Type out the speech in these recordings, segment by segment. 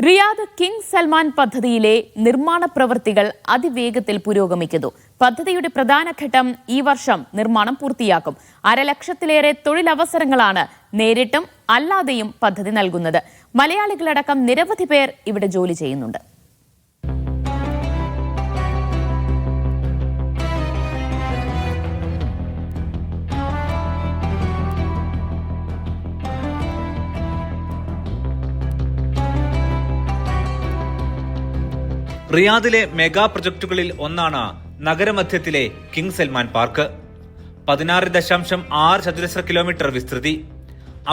Riyadh king Salman പദ്ധതിയിലെ നിർമ്മാണ പ്രവൃത്തികൾ അതിവേഗത്തിൽ പുരോഗമിക്കുന്നു. പദ്ധതിയുടെ പ്രധാന ഘട്ടം ഈ വർഷം നിർമ്മാണം പൂർത്തിയാക്കും. 1.5 ലക്ഷത്തിലേറെ തൊഴിലവസരങ്ങളാണ് നേരിട്ടും അല്ലാതെയും പദ്ധതി നൽകുന്നത്. മലയാളികളടക്കം നിരവധി പേർ ഇവിടെ ജോലി ചെയ്യുന്നുണ്ട്. റിയാദിലെ മെഗാ പ്രൊജക്ടുകളിൽ ഒന്നാണ് നഗരമധ്യത്തിലെ കിങ് സൽമാൻ പാർക്ക്. 16.6 ചതുരശ്ര കിലോമീറ്റർ വിസ്തൃതി.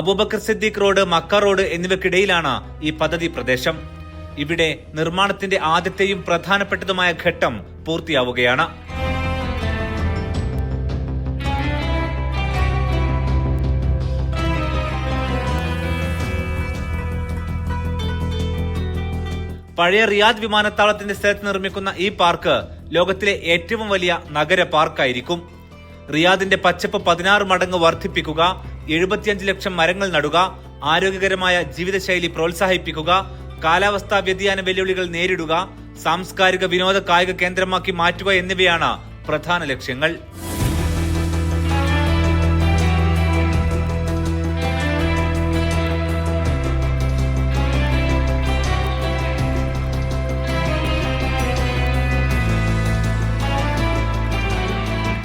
Abu Bakr Siddiq road, Mecca road എന്നിവയ്ക്കിടയിലാണ് ഈ പദ്ധതി പ്രദേശം. ഇവിടെ നിർമ്മാണത്തിന്റെ ആദ്യത്തെയും പ്രധാനപ്പെട്ടതുമായ ഘട്ടം പൂർത്തിയാവുകയാണ്. പഴയ റിയാദ് വിമാനത്താവളത്തിന്റെ സ്ഥലത്ത് നിർമ്മിക്കുന്ന ഈ പാർക്ക് ലോകത്തിലെ ഏറ്റവും വലിയ നഗര പാർക്കായിരിക്കും. റിയാദിന്റെ പച്ചപ്പ് 16 മടങ്ങ് വർദ്ധിപ്പിക്കുക, 75 ലക്ഷം മരങ്ങൾ നടുക, ആരോഗ്യകരമായ ജീവിതശൈലി പ്രോത്സാഹിപ്പിക്കുക, കാലാവസ്ഥാ വ്യതിയാന വെല്ലുവിളികൾ നേരിടുക, സാംസ്കാരിക വിനോദ കായിക കേന്ദ്രമാക്കി മാറ്റുക എന്നിവയാണ് പ്രധാന ലക്ഷ്യങ്ങൾ.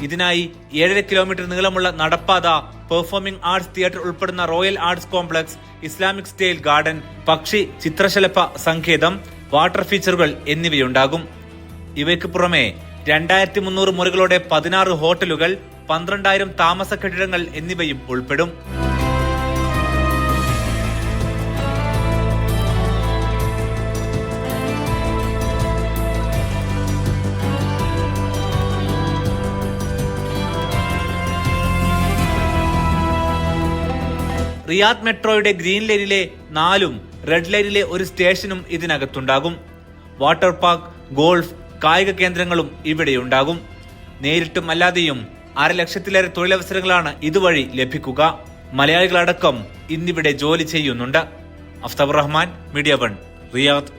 ഇതിനായി 7.5 കിലോമീറ്റർ നീളമുള്ള നടപ്പാത, പെർഫോമിംഗ് ആർട്സ് തിയേറ്റർ ഉൾപ്പെടുന്ന royal arts complex, Islamic style garden, പക്ഷി ചിത്രശലഭ സങ്കേതം, വാട്ടർ ഫീച്ചറുകൾ എന്നിവയുണ്ടാകും. ഇവയ്ക്ക് പുറമെ 2300 മുറികളോടെ 16 ഹോട്ടലുകൾ, 12,000 താമസ കെട്ടിടങ്ങൾ എന്നിവയും ഉൾപ്പെടും. റിയാദ് മെട്രോയുടെ ഗ്രീൻ ലൈനിലെ 4ഉം റെഡ് ലൈനിലെ ഒരു സ്റ്റേഷനും ഇതിനകത്തുണ്ടാകും. വാട്ടർ പാർക്ക്, ഗോൾഫ്, കായിക കേന്ദ്രങ്ങളും ഇവിടെയുണ്ടാകും. നേരിട്ടും അല്ലാതെയും 1.5 ലക്ഷത്തിലേറെ തൊഴിലവസരങ്ങളാണ് ഇതുവഴി ലഭിക്കുക. മലയാളികളടക്കം ഇന്നിവിടെ ജോലി ചെയ്യുന്നുണ്ട്. Aftab Rahman, media 1, Riyadh.